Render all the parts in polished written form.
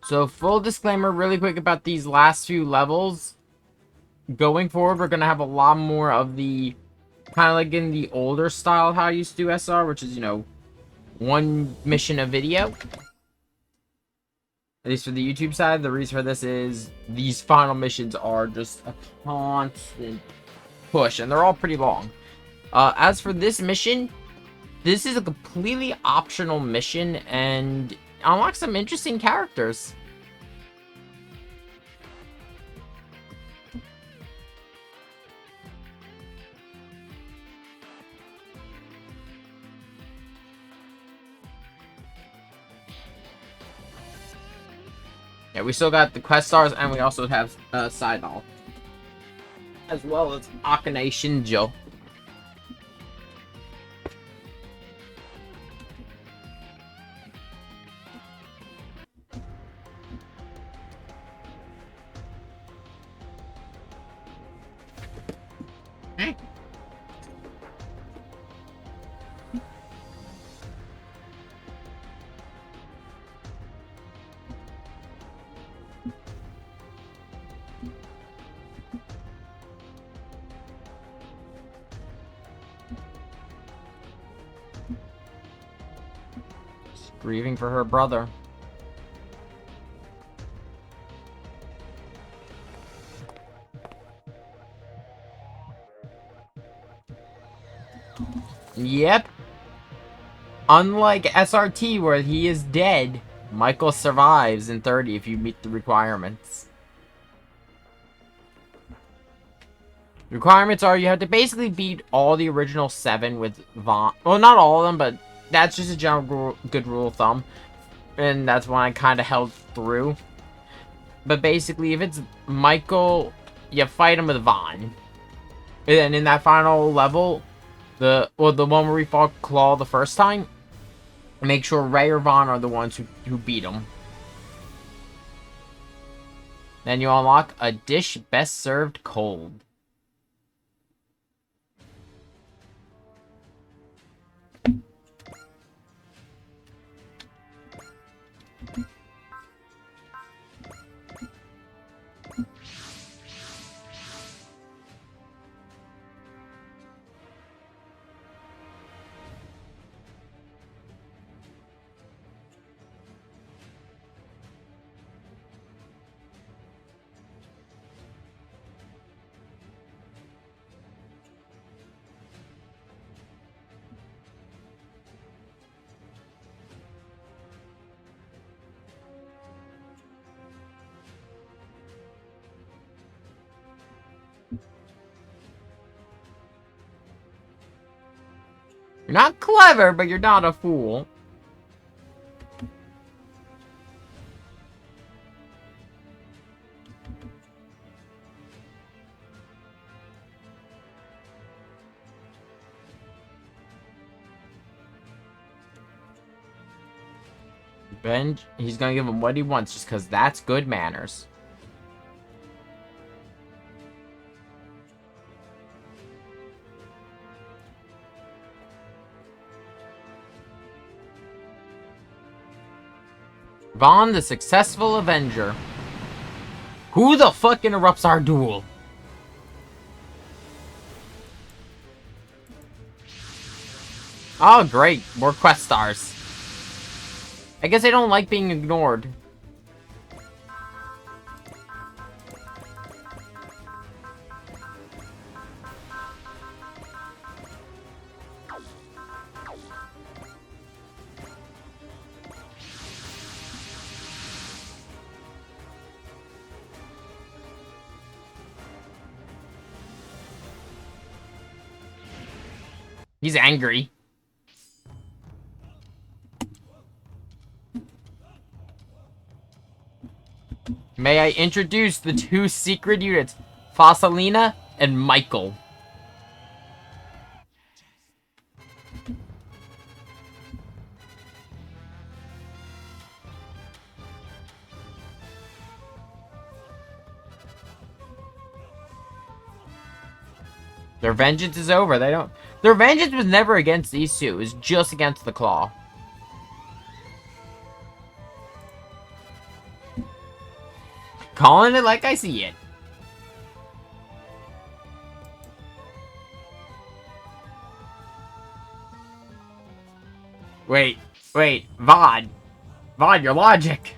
So, full disclaimer really quick about these last few levels. Going forward, we're going to have a lot more of the kind of like in the older style how I used to do SR, which is, one mission a video. At least for the YouTube side. The reason for this is these final missions are just a constant push, and they're all pretty long. As for this mission, this is a completely optional mission, and unlocks some interesting characters. Yeah, we still got the quest stars, and we also have Sidal, as well as Akane Shinjo. Grieving for her brother. Yep. Unlike SRT, where he is dead, Michael survives in 30 if you meet the requirements. The requirements are you have to basically beat all the original 7 with Vaughn. Well, not all of them, but that's just a general good rule of thumb. And that's when I kind of held through. But basically, if it's Michael, you fight him with Vaughn. And then in that final level, the one where we fought Claw the first time, make sure Ray or Vaughn are the ones who beat him. Then you unlock a dish best served cold. You're not clever, but you're not a fool. He's gonna give him what he wants just because that's good manners. Vaughn, the successful Avenger. Who the fuck interrupts our duel? Oh, great. More quest stars. I guess I don't like being ignored. He's angry. May I introduce the 2 secret units, Fossilina and Michael. Their vengeance is over. Their vengeance was never against these 2. It was just against the Claw. Calling it like I see it. Wait, Vaughn. Vaughn, your logic.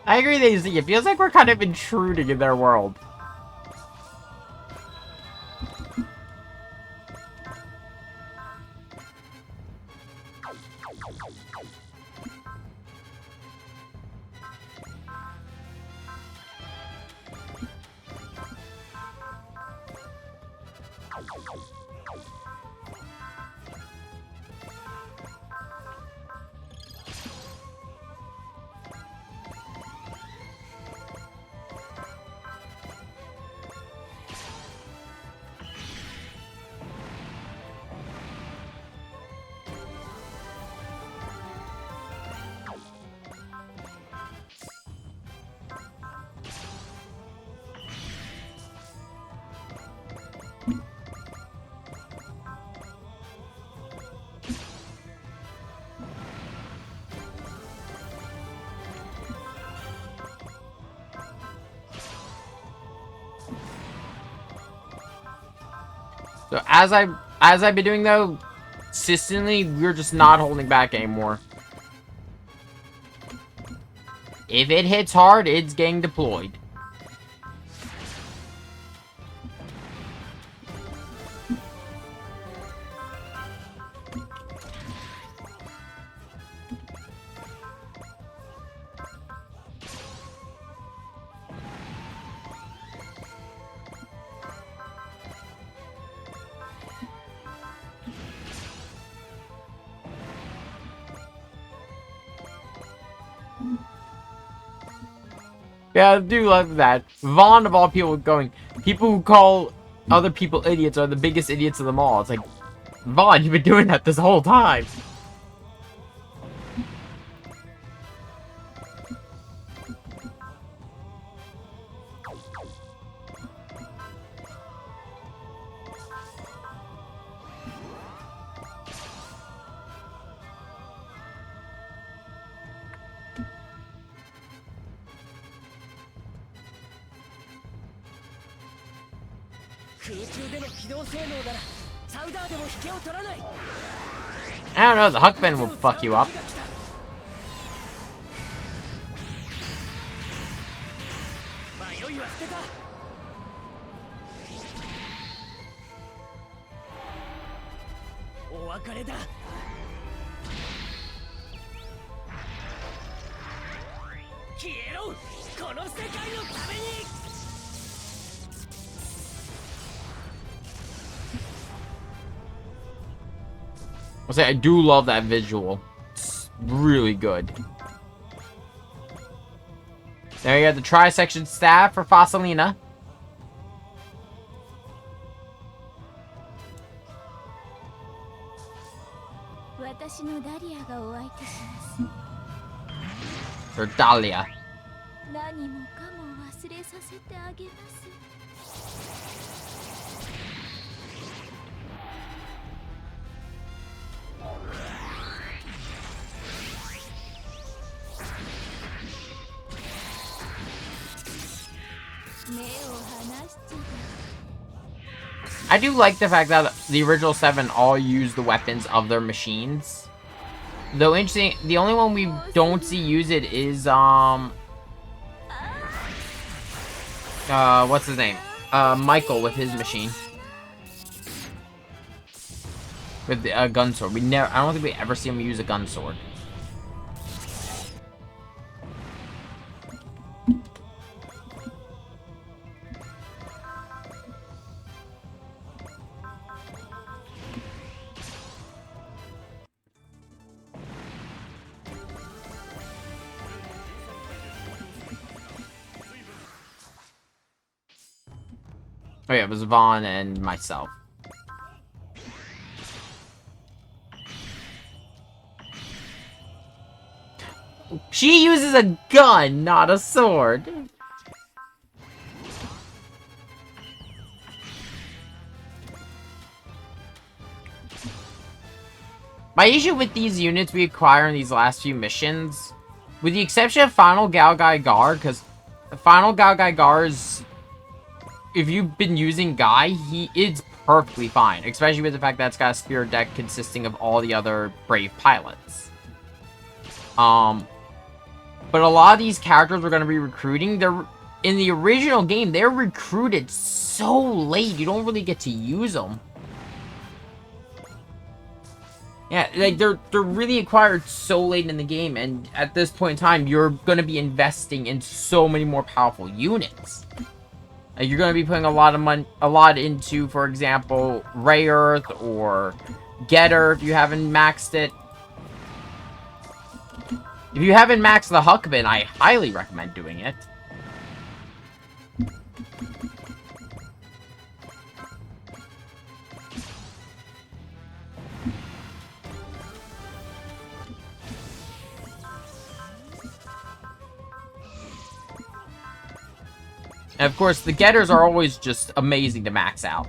I agree, Daisy. It feels like we're kind of intruding in their world. So as I've been doing though, consistently, we're just not holding back anymore. If it hits hard, it's getting deployed. Yeah, I do love that. Vaughn, of all people, going, people who call other people idiots are the biggest idiots of them all. It's like, Vaughn, you've been doing that this whole time. I don't know, the Huck Bend will fuck you up. I'll say I do love that visual. It's really good. There you got the tri-section staff for Fossilina. Or Dahlia. I do like the fact that the original 7 all use the weapons of their machines. Though interesting, the only one we don't see use it is what's his name? Michael with his machine. With a gun sword. I don't think we ever see him use a gun sword. Oh yeah, it was Vaughn and myself. She uses a gun, not a sword. My issue with these units we acquire in these last few missions, with the exception of Final Galgai Gar, because Final Galgai Gar is, if you've been using Guy, he is perfectly fine, especially with the fact that it's got a spirit deck consisting of all the other Brave pilots. But a lot of these characters we're going to be recruiting, in the original game, they're recruited so late, you don't really get to use them. Yeah, like, they're really acquired so late in the game, and at this point in time, you're going to be investing in so many more powerful units. Like, you're going to be putting a lot of money, into, for example, Ray Earth or Getter if you haven't maxed it. If you haven't maxed the Huckman, I highly recommend doing it. And of course, the Getters are always just amazing to max out.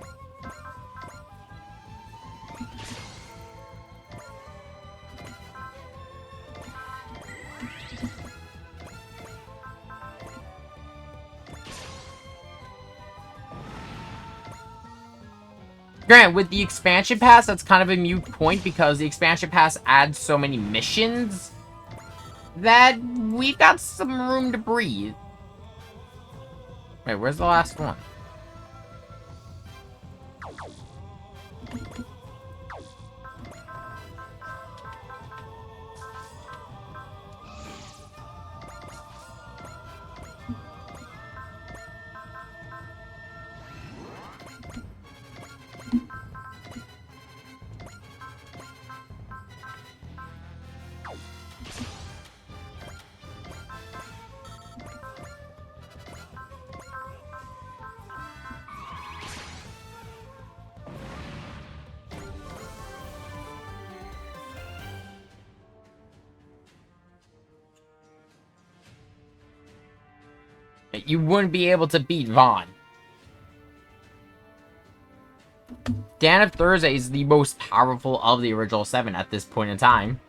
Granted, with the expansion pass, that's kind of a moot point because the expansion pass adds so many missions that we've got some room to breathe. Wait, where's the last one? You wouldn't be able to beat Vaughn. Dan of Thursday is the most powerful of the original 7 at this point in time.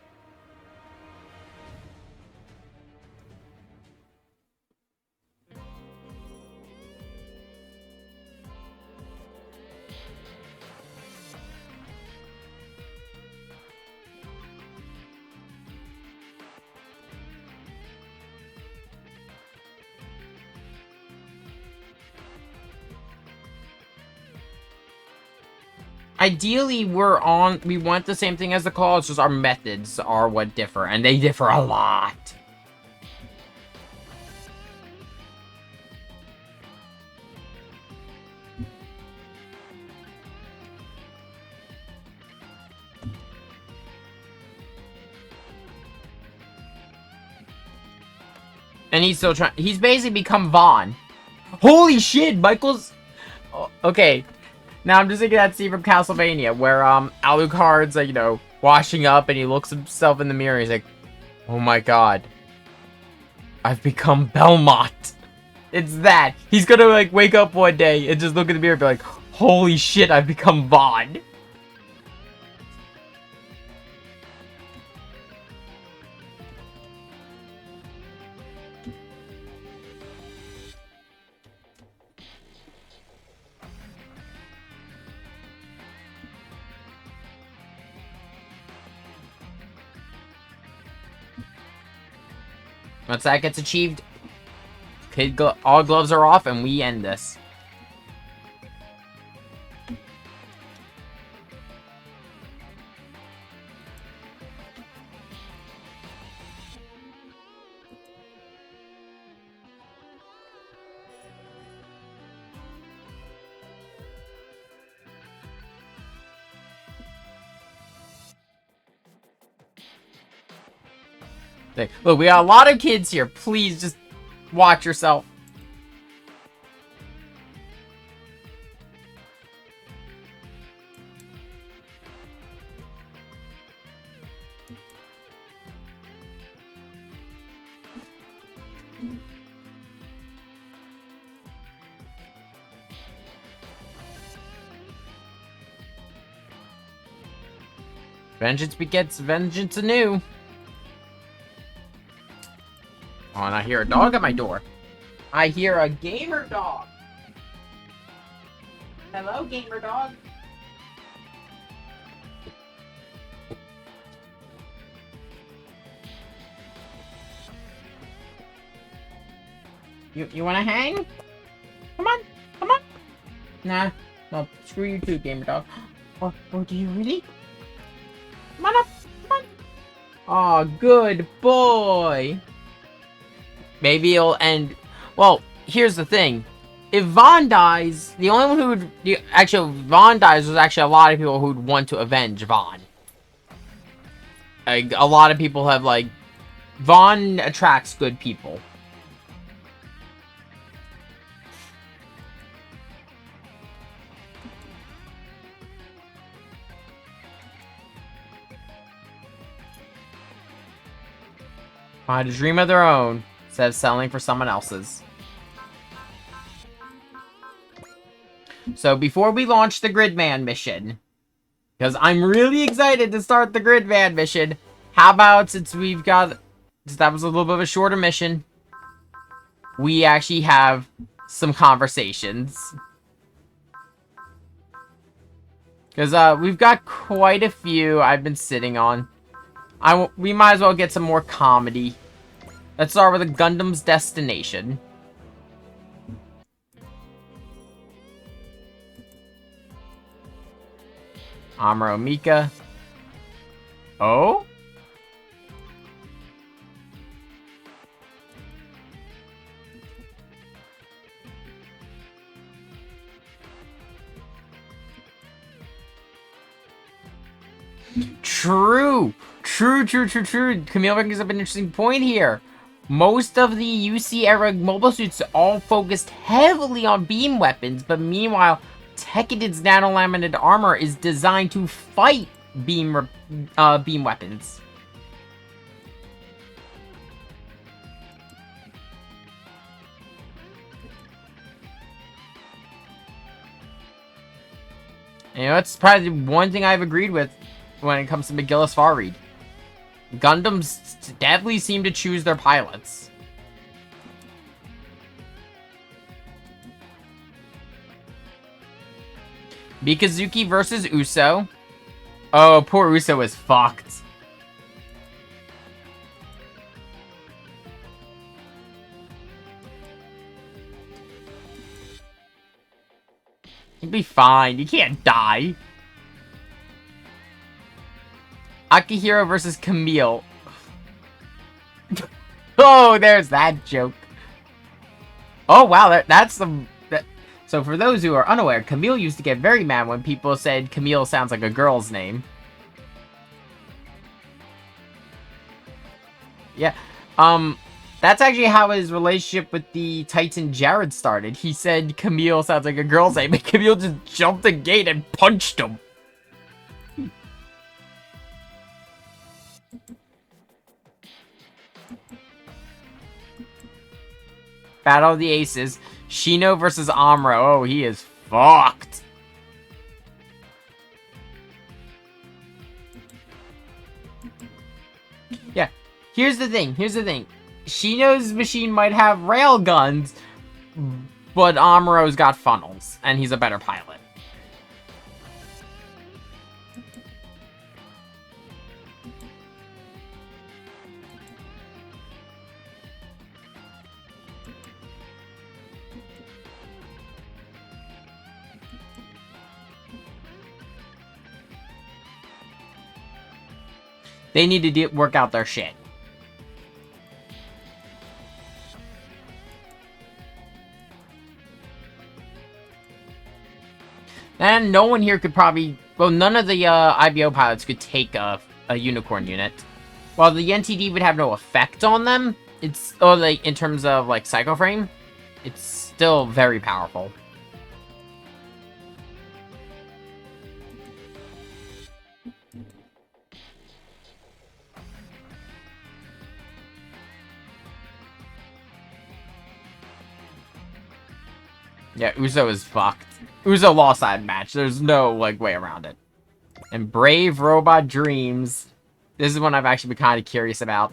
Ideally, we want the same thing as the Claw, it's just our methods are what differ, and they differ a lot. And he's still trying, he's basically become Vaughn. Holy shit, Michael's... Oh, okay. Now, I'm just thinking that scene from Castlevania, where, Alucard's, like, you know, washing up, and he looks himself in the mirror, he's like, oh my god. I've become Belmont. It's that. He's gonna, like, wake up one day, and just look in the mirror and be like, holy shit, I've become Vaughn. Once that gets achieved, all gloves are off, and we end this. Look, we got a lot of kids here. Please just watch yourself. Vengeance begets vengeance anew. Oh, and I hear a dog at my door. I hear a gamer dog. Hello, gamer dog. You wanna hang? Come on, come on. Nah, no, screw you too, gamer dog. Oh, do you really? Come on up, come on. Oh, good boy. Maybe it'll end. Well, here's the thing. If Vaughn dies, the only one who would... Actually, if Vaughn dies, there's actually a lot of people who would want to avenge Vaughn. Like, a lot of people have, like... Vaughn attracts good people. Find a dream of their own, instead of selling for someone else's. So before we launch the Gridman mission, because I'm really excited to start the Gridman mission, how about, since we've got, since that was a little bit of a shorter mission, we actually have some conversations. Because we've got quite a few I've been sitting on. We might as well get some more comedy. Let's start with a Gundam's Destination. Amuro Mika. Oh? True. True. Camille brings up an interesting point here. Most of the UC era mobile suits all focused heavily on beam weapons, but meanwhile, Tekken's nanolaminated armor is designed to fight beam weapons. You know, that's probably one thing I've agreed with when it comes to McGillis Farid. Gundams definitely seem to choose their pilots. Mikazuki versus Uso. Oh, poor Uso is fucked. You'll be fine. You can't die. Akihiro versus Camille. Oh, there's that joke. Oh, wow, that's some... So for those who are unaware, Camille used to get very mad when people said Camille sounds like a girl's name. Yeah, that's actually how his relationship with the Titan Jared started. He said Camille sounds like a girl's name, and Camille just jumped the gate and punched him. Battle of the Aces. Shino versus Amuro. Oh, he is fucked. Yeah, here's the thing. Shino's machine might have rail guns, but Amuro's got funnels, and he's a better pilot. They need to work out their shit. And no one here could probably... Well, none of the IBO pilots could take a unicorn unit. While the NTD would have no effect on them, it's... Oh, like, in terms of, like, Psycho Frame, it's still very powerful. Yeah, Uso is fucked. Uso lost that match. There's no, like, way around it. And Brave Robot Dreams. This is one I've actually been kind of curious about.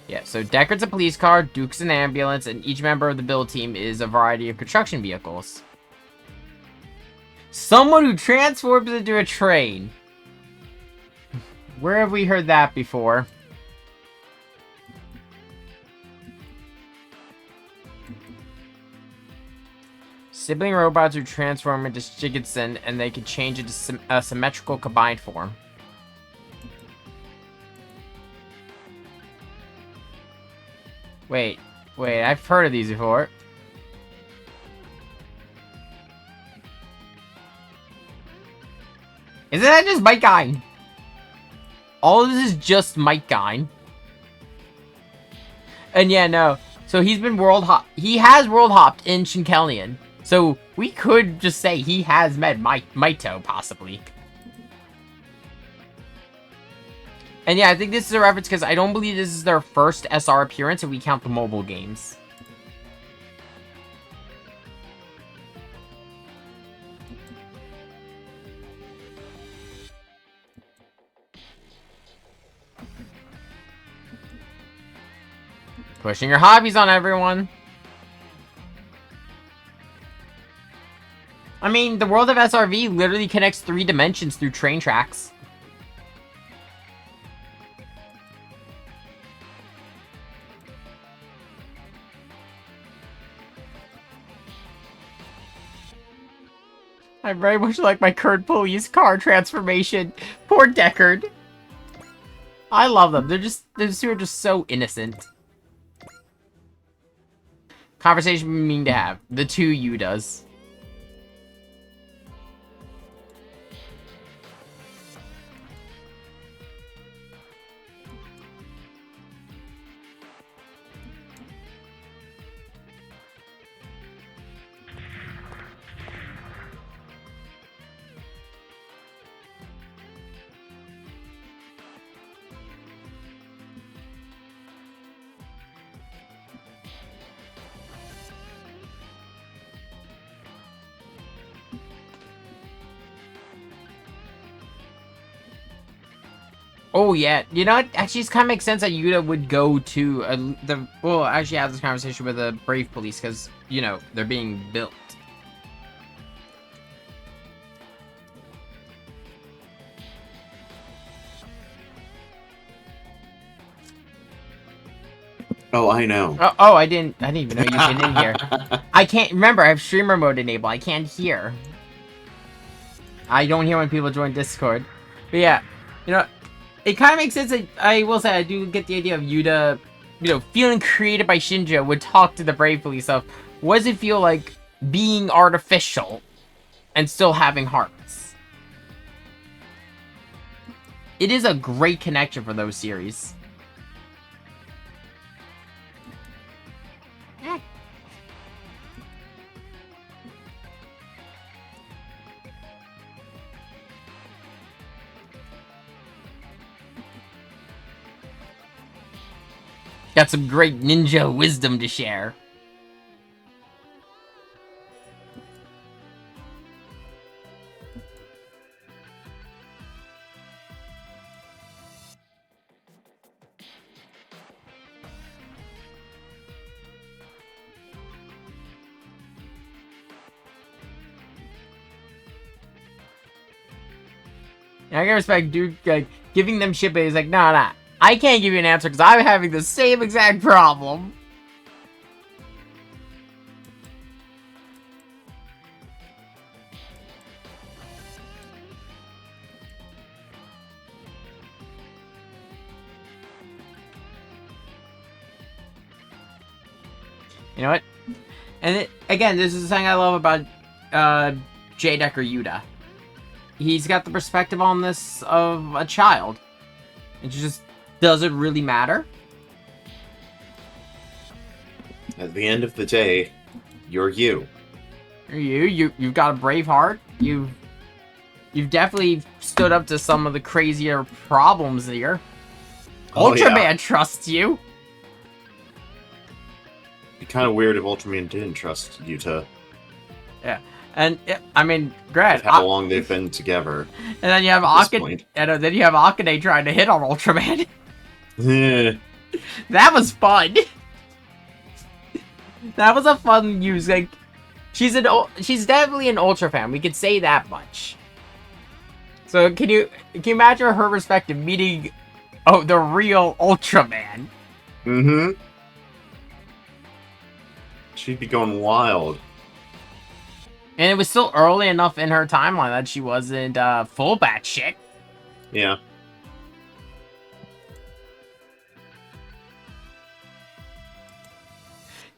Yeah, so Deckard's a police car, Duke's an ambulance, and each member of the build team is a variety of construction vehicles. Someone who transforms into a train. Where have we heard that before? Sibling robots who transform into Shigatsen, and they can change into a symmetrical combined form. Wait, I've heard of these before. Isn't that just Mike Gine? All of this is just Mike Gine. And yeah, no. So he's been he has world hopped in Shinkelion. So we could just say he has met Maito, possibly. And yeah, I think this is a reference because I don't believe this is their first SR appearance if we count the mobile games. Pushing your hobbies on everyone. I mean, the world of SRV literally connects 3 dimensions through train tracks. I very much like my current police car transformation. Poor Deckard. I love them. These two are just so innocent. Conversation we mean to have. The two Yudas. Oh, yeah. You know what? Actually, it kind of makes sense that Yuta would go to well, actually have this conversation with the Brave Police because, you know, they're being built. Oh, I know. Oh, I didn't even know you've been in here. I can't remember. I have streamer mode enabled. I can't hear. I don't hear when people join Discord. But yeah, you know, it kind of makes sense that I will say I do get the idea of Yuta, you know, feeling created by Shinja would talk to the Brave Police of, what does it feel like being artificial and still having hearts? It is a great connection for those series. Got some great ninja wisdom to share. And I can respect Duke, like, giving them shit, but he's like, nah. I can't give you an answer because I'm having the same exact problem. You know what? And again, this is something I love about J. Decker Yuta. He's got the perspective on this of a child. It just doesn't really matter. At the end of the day, you're you. You've got a brave heart. You've definitely stood up to some of the crazier problems here. Oh, Ultraman yeah. trusts you. It'd be kind of weird if Ultraman didn't trust Yuta. Yeah. And I mean, Grant, How long they've been together. and then you have At this Akane, point. and then you have Akane trying to hit on Ultraman. Eh, That was fun. That was a fun use. Like, she's definitely an Ultra fan. We could say that much. So can you imagine her perspective meeting, the real Ultraman? mm-hmm. She'd be going wild. And it was still early enough in her timeline that she wasn't full batshit. Yeah.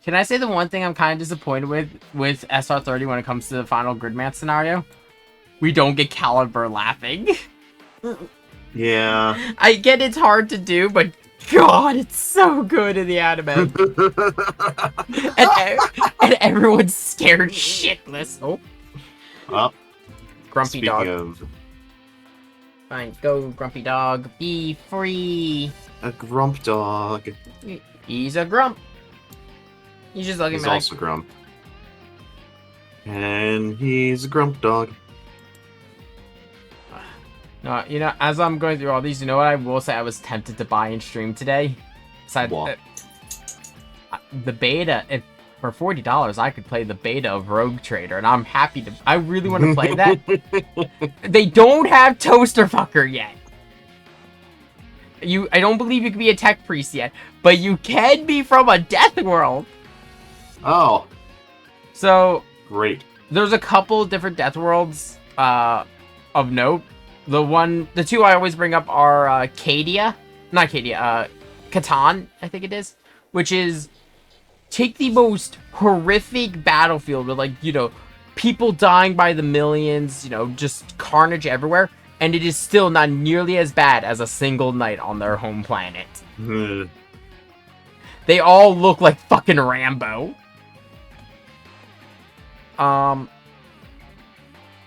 Can I say the one thing I'm kind of disappointed with SR30 when it comes to the final Gridman scenario? We don't get Caliber laughing. Yeah. I get it's hard to do, but God, it's so good in the anime. and everyone's scared shitless. Oh. Well, Grumpy speaking dog. of Fine, go, Grumpy dog. Be free. a grump dog. He's a grump. He's just looking He's at me also grump. And he's a grump dog. No, you know, as I'm going through all these, you know what I will say I was tempted to buy and stream today? Besides, What? the beta, if for $40, I could play the beta of Rogue Trader, and I'm happy to. I really want to play that. They don't have Toaster Fucker yet. I don't believe you can be a tech priest yet, but you can be from a death world. Oh, So great. there's a couple different death worlds of note. The two I always bring up are Catan, I think it is, which is take the most horrific battlefield with, like, you know, people dying by the millions, you know, just carnage everywhere, and it is still not nearly as bad as a single night on their home planet. Hmm. They all look like fucking Rambo. And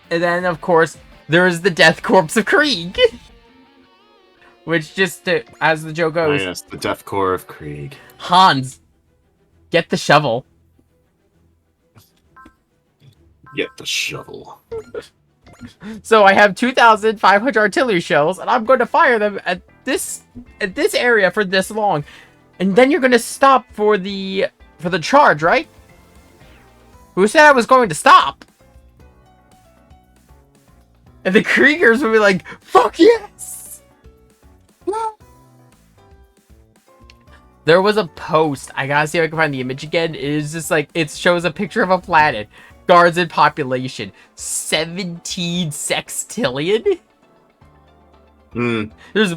then, of course, there is the Death Corpse of Krieg. Which just, as the joke Oh, goes, yes, the Death Corps of Krieg. Hans, get the shovel. Get the shovel. So I have 2,500 artillery shells, and I'm going to fire them at this area for this long. And then you're going to stop for the charge, right? Who said I was going to stop? And the Kriegers would be like, fuck yes! There was a post. I gotta see if I can find the image again. It is just like, it shows a picture of a planet. Guards in population. 17 sextillion? Hmm. There's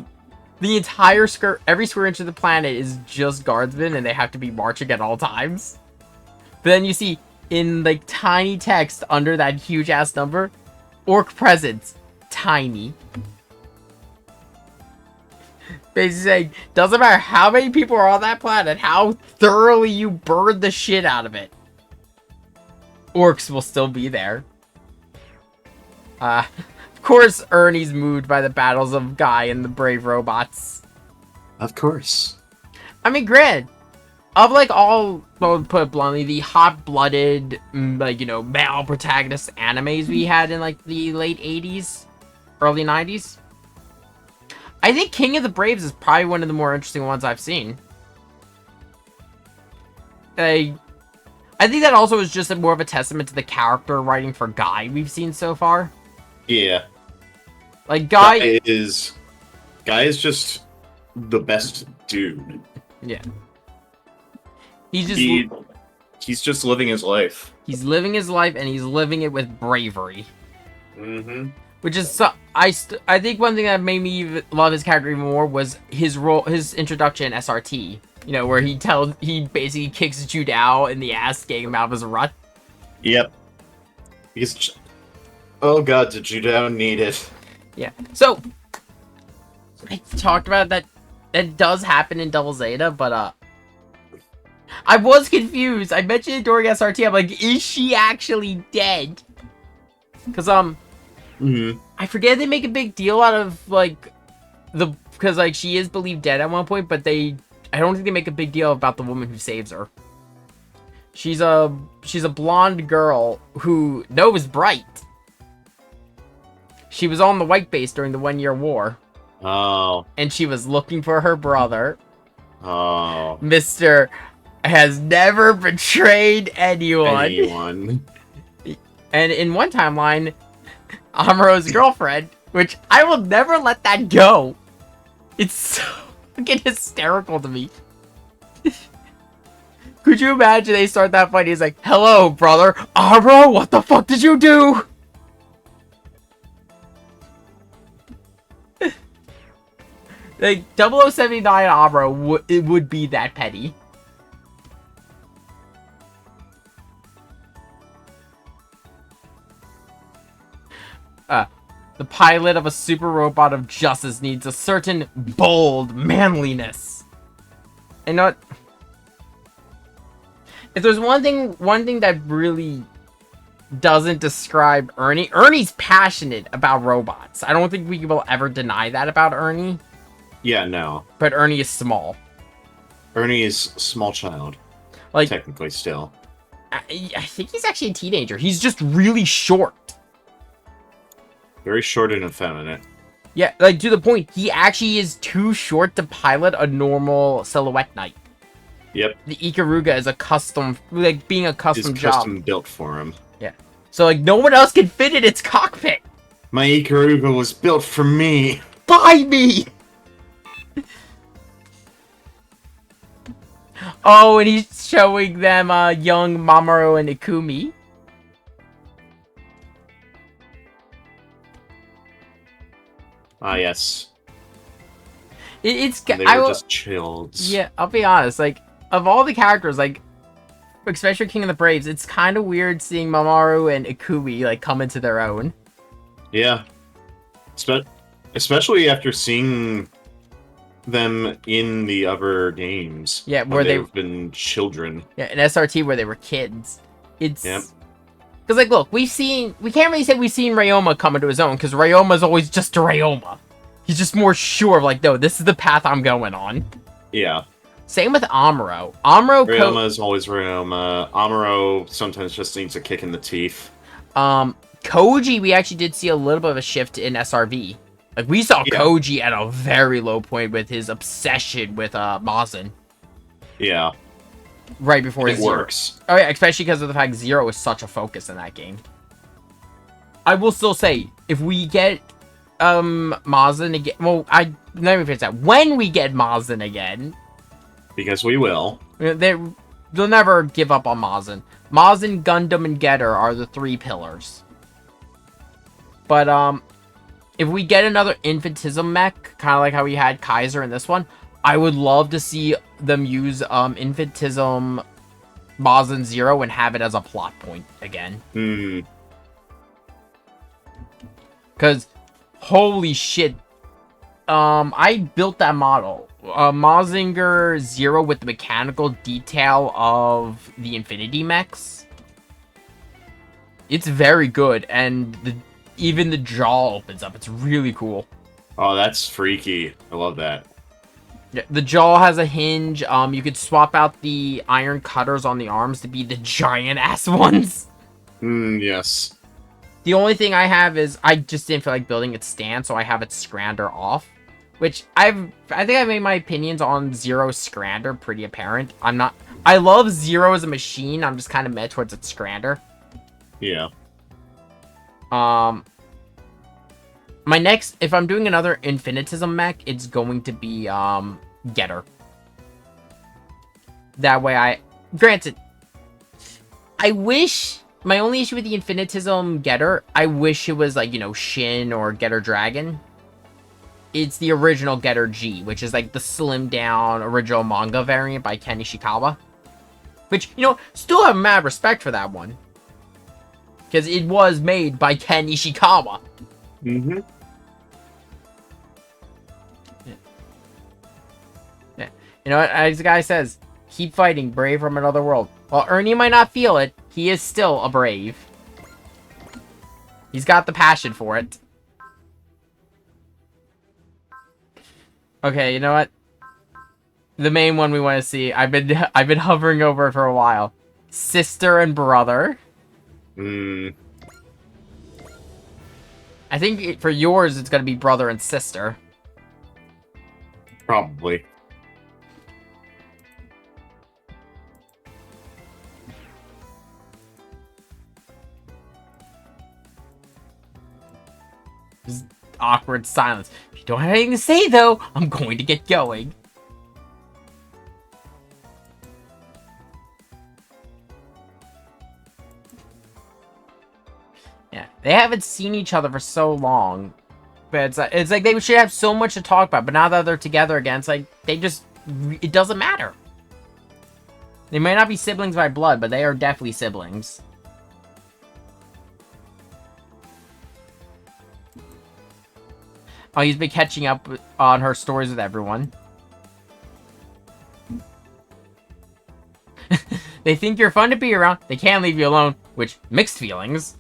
the entire every square inch of the planet is just guardsmen, and they have to be marching at all times. But then you see, in like tiny text under that huge ass number, orc presence, tiny. Basically saying, doesn't matter how many people are on that planet, how thoroughly you burn the shit out of it, orcs will still be there. Of course, Ernie's moved by the battles of Guy and the brave robots. Of course. I mean, granted, of like all, well, put it bluntly, the hot-blooded, like, you know, male protagonist animes we had in like the late 80s, early 90s, I think King of the Braves is probably one of the more interesting ones I've seen. I think that also is just more of a testament to the character writing for Guy we've seen so far. Yeah. Like, Guy is just the best dude. Yeah. He's just living his life. He's living his life, and he's living it with bravery. Mm-hmm. Which is, I think one thing that made me love his character even more was his introduction in SRT. You know, where he basically kicks Judao in the ass, getting him out of his rut. Yep. Oh god, did Judao need it? Yeah. So, I talked about that does happen in Double Zeta, but, I was confused. I mentioned it during SRT. I'm like, is she actually dead? Because, Mm-hmm. I forget they make a big deal out of, like, because, like, she is believed dead at one point, but I don't think they make a big deal about the woman who saves her. She's a blonde girl who knows Bright. She was on the White Base during the 1-year war. Oh. And she was looking for her brother. Oh. Mr. has never betrayed anyone. And in one timeline, Amuro's girlfriend, which I will never let that go. It's so fucking hysterical to me. Could you imagine they start that fight? He's like, "Hello, brother. Amuro, what the fuck did you do?" Like, 0079 Amuro, it would be that petty. The pilot of a super robot of justice needs a certain bold manliness. And not... If there's one thing that really doesn't describe Ernie, Ernie's passionate about robots. I don't think we will ever deny that about Ernie. Yeah, no. But Ernie is small. Ernie is small child. Like, technically still. I think he's actually a teenager. He's just really short. Very short and effeminate. Yeah, like, to the point, he actually is too short to pilot a normal Silhouette Knight. Yep. The Ikaruga is a custom, like, being a custom job. Custom built for him. Yeah. So, like, no one else can fit in its cockpit. My Ikaruga was built for me. By me! Oh, and he's showing them young Mamoru and Ikumi. Ah, yes. It's they were just chilled. Yeah, I'll be honest. Like, of all the characters, like, especially King of the Braves, it's kind of weird seeing Mamoru and Ikumi like come into their own. Yeah. Especially after seeing them in the other games. Yeah, where they've been children. Yeah, in SRT where they were kids. It's... Yep. Because, like, look, we can't really say we've seen Ryoma come into his own, because Ryoma's always just a Ryoma. He's just more sure of, like, no, this is the path I'm going on. Yeah. Same with Amuro. Ryoma is always Ryoma. Amuro sometimes just needs a kick in the teeth. Koji, we actually did see a little bit of a shift in SRV. Like, we saw Koji at a very low point with his obsession with Mazin. Yeah. Right before it works. Oh yeah, especially because of the fact Zero is such a focus in that game. I will still say, if we get Mazin again, well, let me finish that. When we get Mazin again, because we will, they'll never give up on Mazin. Mazin, Gundam, and Getter are the 3 pillars. But if we get another Infantism mech, kind of like how we had Kaiser in this one, I would love to see them use Infantism Mazin Zero and have it as a plot point again. Because, holy shit, I built that model. Mazinger Zero with the mechanical detail of the Infinity mechs. It's very good, and even the jaw opens up. It's really cool. Oh, that's freaky. I love that. Yeah, the jaw has a hinge. You could swap out the iron cutters on the arms to be the giant-ass ones. Yes. The only thing I have is I just didn't feel like building its stand, so I have its Scrander off. Which I think I've made my opinions on Zero's Scrander pretty apparent. I love Zero as a machine. I'm just kind of mad towards its Scrander. Yeah. My next, if I'm doing another Infinitism mech, it's going to be, Getter. That way granted, I wish, my only issue with the Infinitism Getter, I wish it was, like, you know, Shin or Getter Dragon. It's the original Getter G, which is, like, the slimmed down original manga variant by Ken Ishikawa. Which, you know, still have mad respect for that one. Because it was made by Ken Ishikawa. Mm-hmm. Yeah. You know what, as the guy says, keep fighting, brave from another world. While Ernie might not feel it, he is still a brave. He's got the passion for it. Okay, you know what? The main one we want to see, I've been hovering over it for a while. sister and brother. Hmm. I think for yours, it's gonna be brother and sister. Probably. Just awkward silence. If you don't have anything to say, though, I'm going to get going. Yeah, they haven't seen each other for so long. But it's like they should have so much to talk about. But now that they're together again, it's like they just... It doesn't matter. They may not be siblings by blood, but they are definitely siblings. Oh, he's been catching up on her stories with everyone. They think you're fun to be around. They can't leave you alone, which, mixed feelings.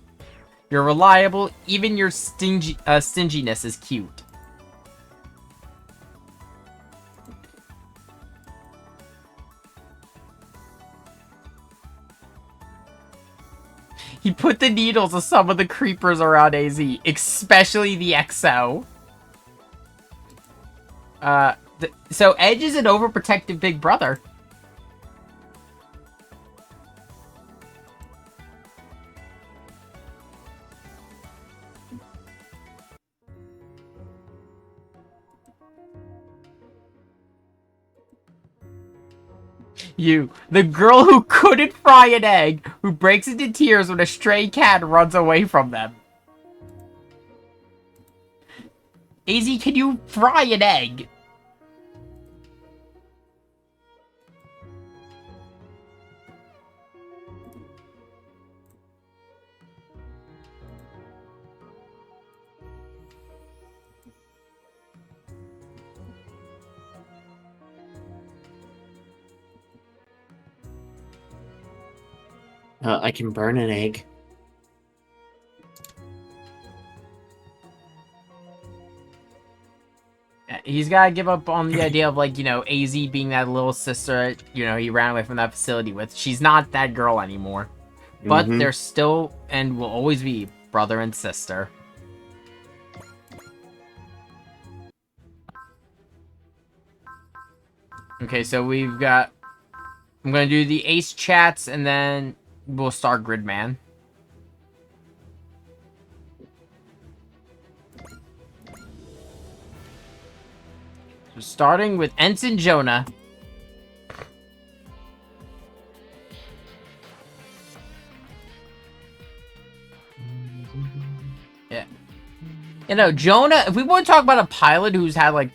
You're reliable. Even your stinginess is cute. He put the needles of some of the creepers around AZ, especially the XO. So Edge is an overprotective big brother. You, the girl who couldn't fry an egg, who breaks into tears when a stray cat runs away from them. AZ, can you fry an egg? I can burn an egg. He's gotta give up on the idea of, like, you know, AZ being that little sister, you know, he ran away from that facility with. She's not that girl anymore. But they're still, and will always be, brother and sister. Okay, so we've got... I'm gonna do the ace chats, and then we'll start Gridman. So starting with Ensign Jonah. Yeah. You know, Jonah, if we want to talk about a pilot who's had, like,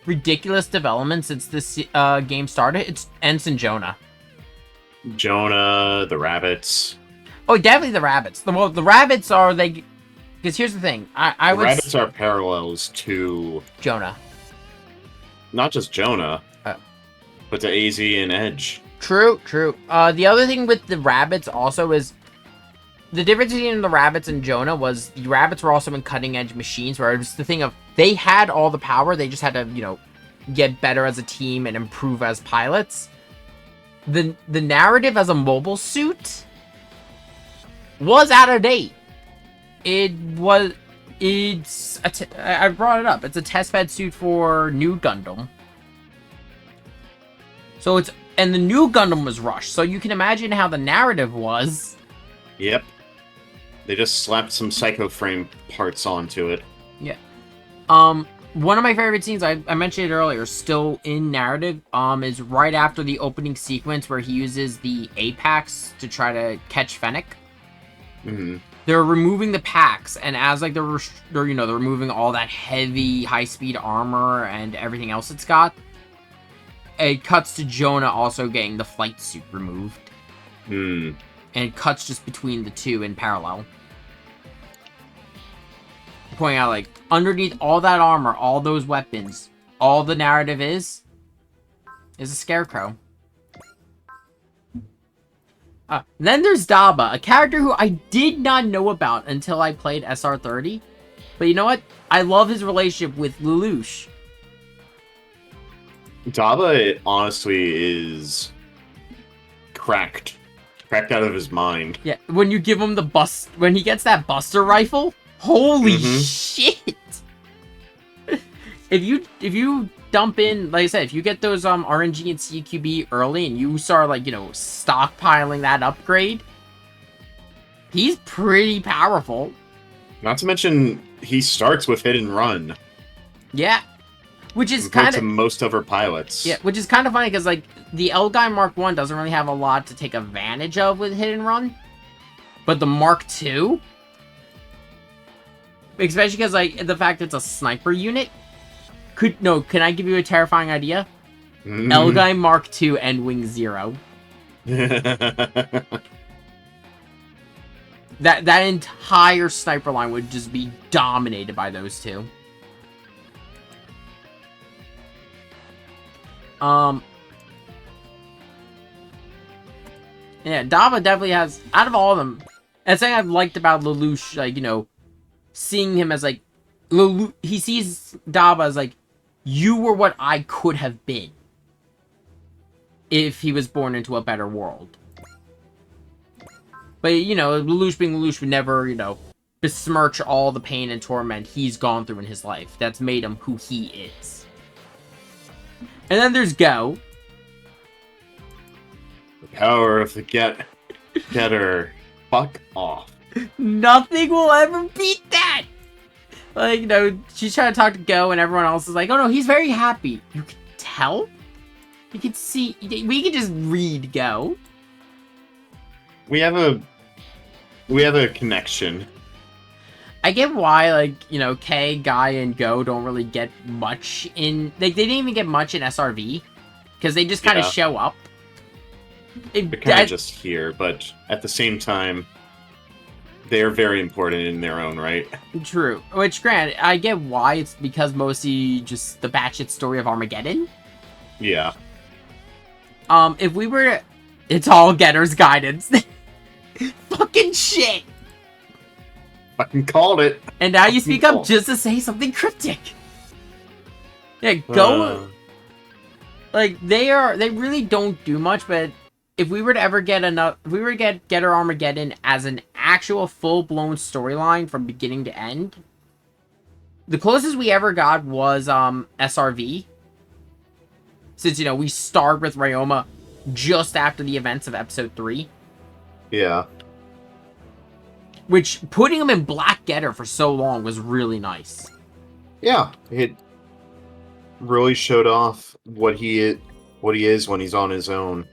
ridiculous development since this game started, it's Ensign Jonah. Jonah, the rabbits. Oh, definitely the rabbits. The rabbits are, they... Because here's the thing. I would... Rabbits are parallels to... Jonah. Not just Jonah, but to AZ and Edge. True, true. The other thing with the rabbits also is... The difference between the rabbits and Jonah was the rabbits were also in cutting-edge machines, where it was the thing of... They had all the power, they just had to, you know, get better as a team and improve as pilots. The narrative as a mobile suit was out of date. I brought it up. It's a testbed suit for New Gundam. So it's... And the New Gundam was rushed, so you can imagine how the narrative was. Yep. They just slapped some Psycho Frame parts onto it. Yeah. One of my favorite scenes, I mentioned it earlier, still in narrative, is right after the opening sequence where he uses the Apex to try to catch Fennec. Mm-hmm. They're removing the packs, and as, like, they're removing all that heavy, high-speed armor and everything else it's got, it cuts to Jonah also getting the flight suit removed. Hmm. And it cuts just between the two in parallel. Pointing out, like, underneath all that armor, all those weapons, all the narrative is a scarecrow. Then there's Daba, a character who I did not know about until I played SR30. But you know what? I love his relationship with Lelouch. Daba, honestly, is cracked cracked out of his mind. Yeah, when you give him when he gets that Buster rifle, holy Mhm. shit! If you dump in, like I said, if you get those RNG and CQB early and you start like, stockpiling that upgrade, he's pretty powerful. Not to mention, he starts with hit and run. Yeah. Which is compared kind to of most other pilots. Yeah, which is kind of funny because like the L Guy Mark 1 doesn't really have a lot to take advantage of with hit and run. But the Mark 2, especially because like the fact it's a sniper unit, can I give you a terrifying idea? L Guy Mark 2 and Wing 0. That entire sniper line would just be dominated by those two. Yeah, Dava definitely has, out of all of them, that's something I've liked about Lelouch, like, seeing him as, like, he sees Dava as, like, you were what I could have been if he was born into a better world. But, Lelouch being Lelouch would never, besmirch all the pain and torment he's gone through in his life. That's made him who he is. And then there's Go. The power of the getter. Fuck off. Nothing will ever beat that! Like, she's trying to talk to Go, and everyone else is like, oh no, he's very happy. You can tell? You can see, we can just read Go. We have a connection. I get why, like, K, Guy, and Go don't really get much in... They didn't even get much in SRV. Because they just kind of show up. They're kind of just here, but at the same time, they're very important in their own right. True. Which, granted, I get why. It's because mostly just the batshit story of Armageddon. Yeah. If we were to... It's all Getter's guidance. Fucking shit! Fucking called it. And now you speak up just to say something cryptic. Yeah, Go... Like, they really don't do much, but if we were to ever get Getter Armageddon as an actual full-blown storyline from beginning to end, the closest we ever got was, SRV. Since, we start with Ryoma just after the events of Episode 3. Yeah. Which, putting him in Black Getter for so long was really nice. Yeah, it really showed off what he is when he's on his own.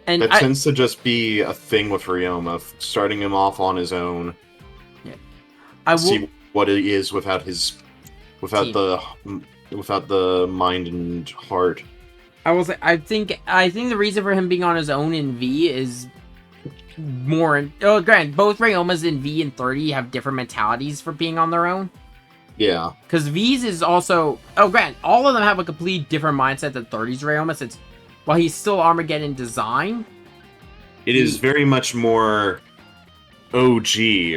And that tends to just be a thing with Ryoma, starting him off on his own. Yeah. See what he is without the mind and heart. I think the reason for him being on his own in V is more... Oh, granted, both Ryomas in V and 30 have different mentalities for being on their own. Yeah. Because V's is also... Oh, granted, all of them have a complete different mindset than 30's Ryoma, since while he's still Armageddon design... It is very much more OG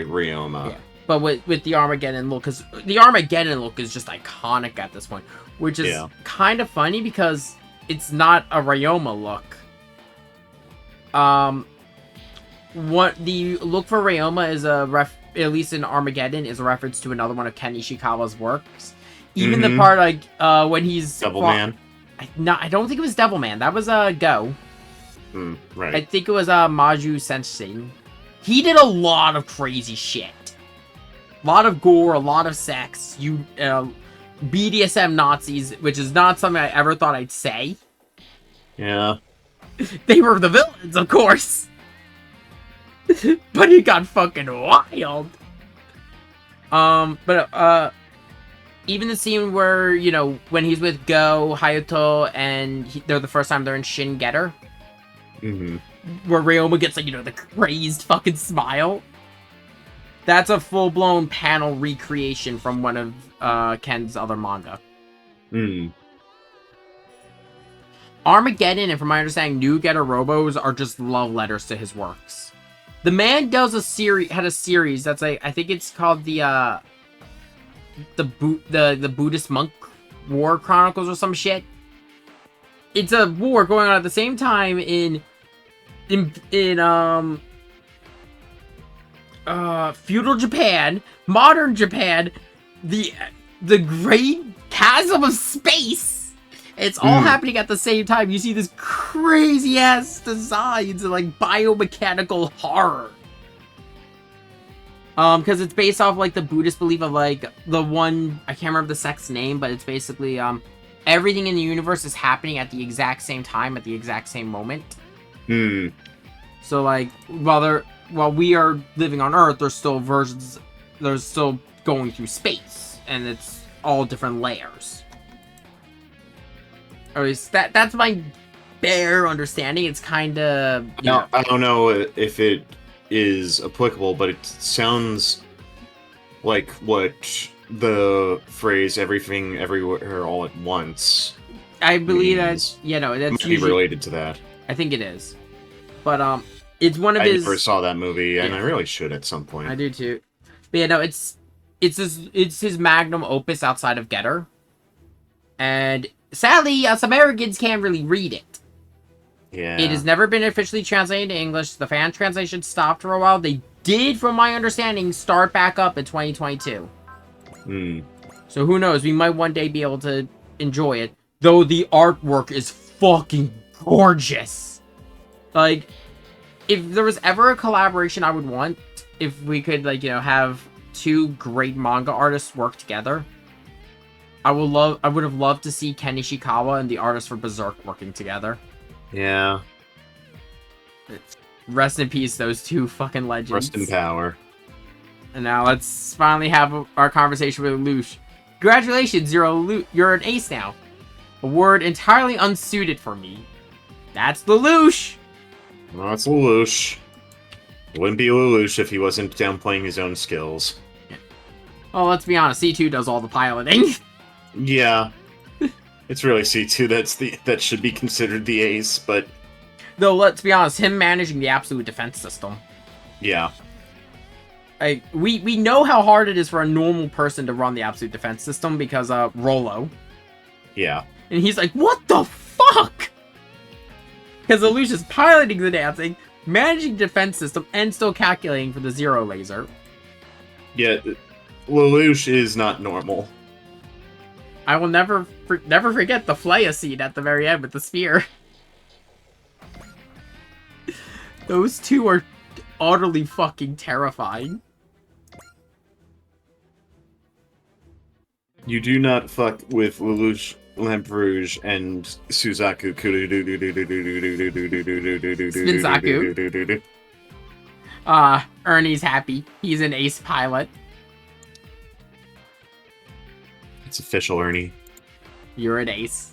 Ryoma. Yeah. But with the Armageddon look, because the Armageddon look is just iconic at this point, which is kind of funny because it's not a Ryoma look. What the look for Ryoma is at least in Armageddon, is a reference to another one of Ken Ishikawa's works. Even the part like when he's Devilman. I don't think it was Devilman. That was Go. Right. I think it was Maju Sensei. He did a lot of crazy shit. A lot of gore, a lot of sex. BDSM Nazis, which is not something I ever thought I'd say. Yeah. They were the villains, of course. But it got fucking wild. Even the scene where, when he's with Go, Hayato, and they're the first time they're in Shin Getter. Mm-hmm. Where Ryoma gets, like, the crazed fucking smile. That's a full-blown panel recreation from one of Ken's other manga. Armageddon, and from my understanding, New Getter Robos are just love letters to his works. The man does had a series that's like, I think it's called the Buddhist Monk War Chronicles or some shit. It's a war going on at the same time in in feudal Japan, modern Japan, the great chasm of space. It's all happening at the same time. You see this crazy ass designs and like biomechanical horror. Because it's based off like the Buddhist belief of like the one, I can't remember the sect's name, but it's basically everything in the universe is happening at the exact same time at the exact same moment. So like while we are living on Earth, there's still going through space, and it's all different layers. Or at least that's my bare understanding. It's kind of I don't know if it is applicable, but it sounds like what the phrase "everything, everywhere, all at once." I believe that's might be related to that. I think it is, but it's one of his. I never saw that movie, and I really should at some point. I do too, but it's his magnum opus outside of Getter, and sadly, us Americans can't really read it. Yeah. It has never been officially translated to English. The fan translation stopped for a while. They did, from my understanding, start back up in 2022. So who knows? We might one day be able to enjoy it. Though the artwork is fucking gorgeous. Like, if there was ever a collaboration I would want, if we could, like, have two great manga artists work together, I would have loved to see Ken Ishikawa and the artist for Berserk working together. Yeah. Rest in peace, those two fucking legends. Rest in power. And now let's finally have our conversation with Lelouch. Congratulations, you're an ace now. A word entirely unsuited for me. That's Lelouch! Well, that's Lelouch. It wouldn't be Lelouch if he wasn't downplaying his own skills. Well, let's be honest, C2 does all the piloting. Yeah. It's really C2 that should be considered the ace, but... Though, let's be honest, him managing the absolute defense system. Yeah. We know how hard it is for a normal person to run the absolute defense system because, Rollo. Yeah. And he's like, what the fuck? Because Lelouch is piloting the damn thing, managing the defense system, and still calculating for the zero laser. Yeah, Lelouch is not normal. I will never forget the Flaya scene at the very end with the spear. Those two are utterly fucking terrifying. You do not fuck with Lelouch, Lamperouge, and Suzaku. Spinzaku. Ernie's happy. He's an ace pilot. It's official, Ernie. You're an ace.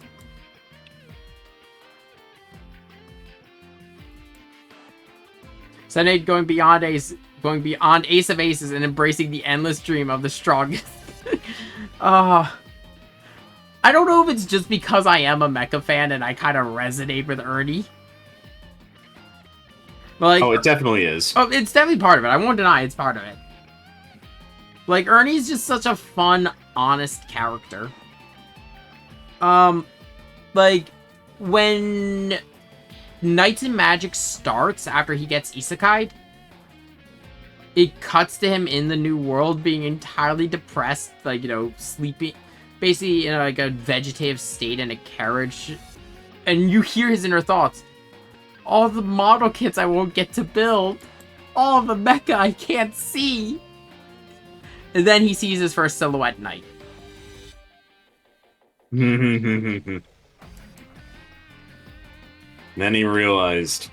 Senate going beyond Ace of Aces and embracing the endless dream of the strongest. I don't know if it's just because I am a mecha fan and I kind of resonate with Ernie. But like, oh, it definitely is. Oh, it's definitely part of it. I won't deny it's part of it. Like, Ernie's just such a fun, honest character. Like, when Knights and Magic starts after he gets isekai'd, it cuts to him in the new world being entirely depressed, like, sleeping, basically in like a vegetative state in a carriage. And you hear his inner thoughts. All the model kits I won't get to build. All the mecha I can't see. And then he sees his first silhouette knight. Then he realized,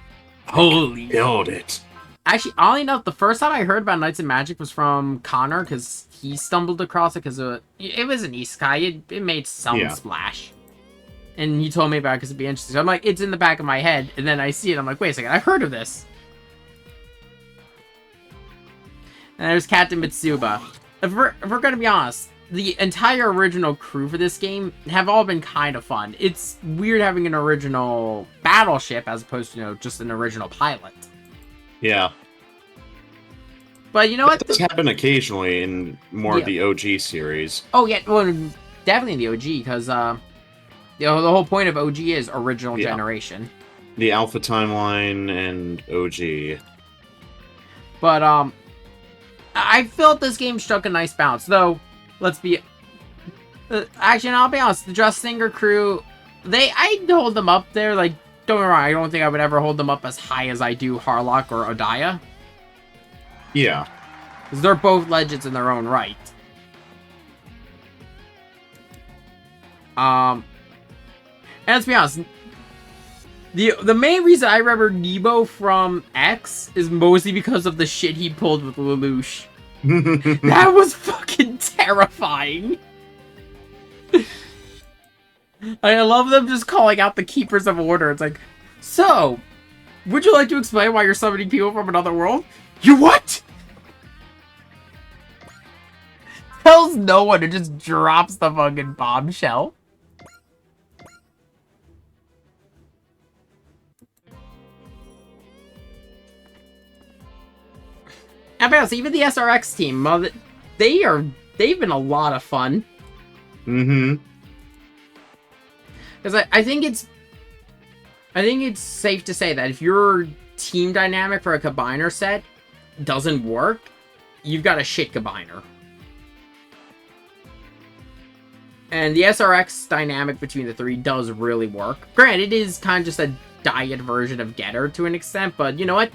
holy, build it. Actually, oddly enough, the first time I heard about Knights and Magic was from Connor, because he stumbled across it because it was an isekai. It made some splash. And he told me about it because it'd be interesting. So I'm like, it's in the back of my head. And then I see it. I'm like, wait a second, I've heard of this. And there's Captain Mitsuba. If we're going to be honest, the entire original crew for this game have all been kind of fun. It's weird having an original battleship as opposed to, just an original pilot. Yeah. But you know what? That does happen occasionally in more of the OG series. Oh, yeah. Well, definitely in the OG, because the whole point of OG is original generation. The Alpha timeline and OG. But, I felt this game struck a nice balance. Though, let's be... actually, I'll be honest. The Just Singer crew, I'd hold them up there. Like, don't get me wrong, I don't think I would ever hold them up as high as I do Harlock or Odaya. Yeah. Because they're both legends in their own right. And let's be honest, the main reason I remember Nemo from X is mostly because of the shit he pulled with Lelouch. That was fucking terrifying. I love them just calling out the Keepers of Order. It's like, so, would you like to explain why you're summoning people from another world? You what? Tells no one, it just drops the fucking bombshell. And even the SRX team, they've been a lot of fun. Mm-hmm. Because I think it's safe to say that if your team dynamic for a combiner set doesn't work, you've got a shit combiner. And the SRX dynamic between the three does really work. Granted, it is kind of just a diet version of Getter to an extent, but you know what?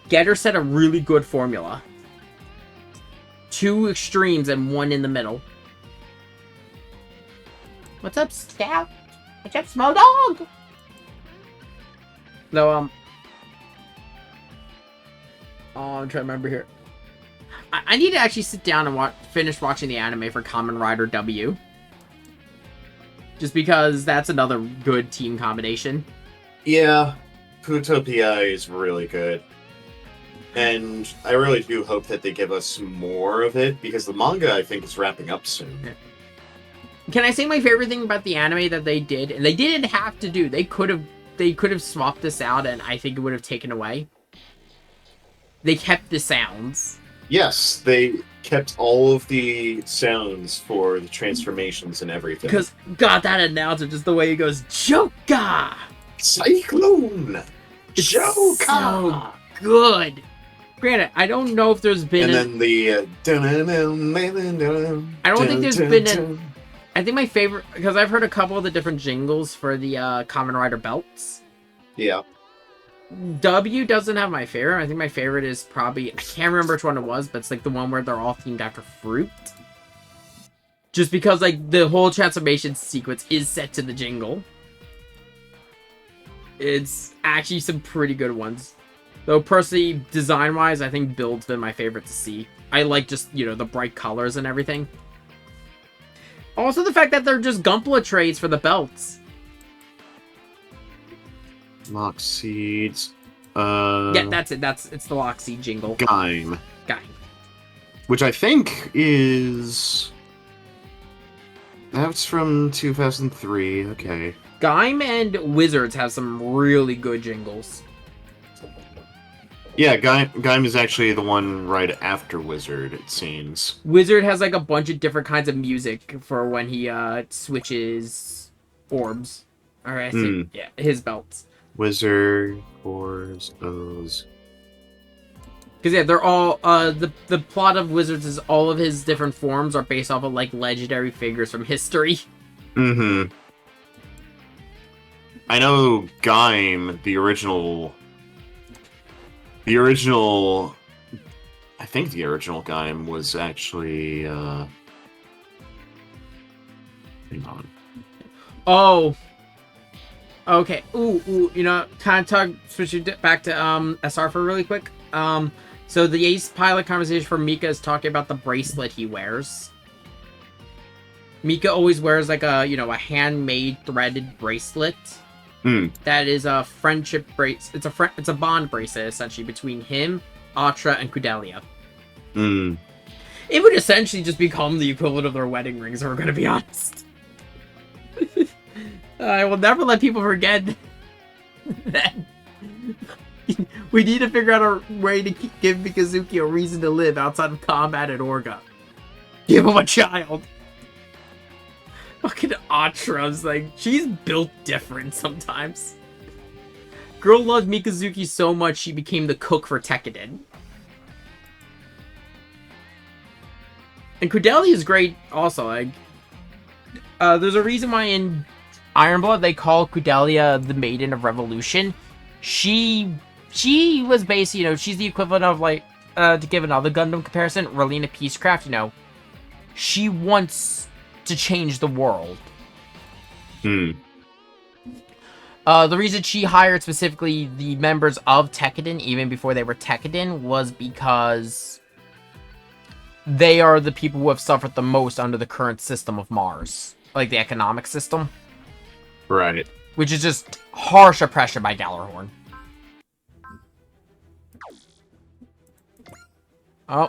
Getter set a really good formula. 2 extremes and 1 in the middle. What's up, Scout? What's up, small dog? No, oh, I'm trying to remember here. I need to actually sit down and finish watching the anime for Kamen Rider W. Just because that's another good team combination. Yeah, Futopia is really good. And I really do hope that they give us more of it, because the manga, I think, is wrapping up soon. Yeah. Can I say my favorite thing about the anime that they did? And they didn't have to do. They could have swapped this out, and I think it would have taken away. They kept the sounds. Yes, they kept all of the sounds for the transformations and everything. Because, God, that announcer, just the way he goes, Joka! Cyclone! Joka! So good! Granted, I don't know if there's been then the... I don't think there's been I think my favorite... Because I've heard a couple of the different jingles for the Kamen Rider belts. Yeah. W doesn't have my favorite. I think my favorite is probably... I can't remember which one it was, but it's like the one where they're all themed after fruit. Just because like the whole transformation sequence is set to the jingle. It's actually some pretty good ones. Though personally, design-wise, I think Build's been my favorite to see. I like just, you know, the bright colors and everything. Also the fact that they're just Gunpla trays for the belts. Lock Seeds. Yeah, that's it. It's the Loxy jingle. Gaim. Gaim. Which I think is... That's from 2003. Okay. Gaim and Wizards have some really good jingles. Yeah, Gaim is actually the one right after Wizard, it seems. Wizard has like a bunch of different kinds of music for when he switches orbs. Alright, yeah, his belts. Wizard, orbs, O's. Because yeah, they're all the plot of Wizards is all of his different forms are based off of like legendary figures from history. Mm-hmm. I know Gaim, the original, I think the original Gaim was actually, hang on. Oh. Okay. Ooh, you know, kind of switch it back to, SR for really quick. So the Ace Pilot conversation for Mika is talking about the bracelet he wears. Mika always wears like a, you know, a handmade threaded bracelet. That is a friendship bracelet. It's a bond bracelet essentially between him, Atra, and Kudelia. It would essentially just become the equivalent of their wedding rings, if we're gonna be honest. I will never let people forget that we need to figure out a way to give Mikazuki a reason to live outside of combat at Orga. Give him a child. Fucking Atra's like, she's built different sometimes. Girl loved Mikazuki so much she became the cook for Tekkaden. And Crudelia is great also. Like, there's a reason why in Iron Blood they call Crudelia the Maiden of Revolution. She was basically, you know, she's the equivalent of, like, to give another Gundam comparison, Relena Peacecraft, you know. She wants to change the world. The reason she hired specifically the members of Tekkaden, even before they were Tekkaden, was because they are the people who have suffered the most under the current system of Mars. Like, the economic system. Right. Which is just harsh oppression by Gjallarhorn. Oh.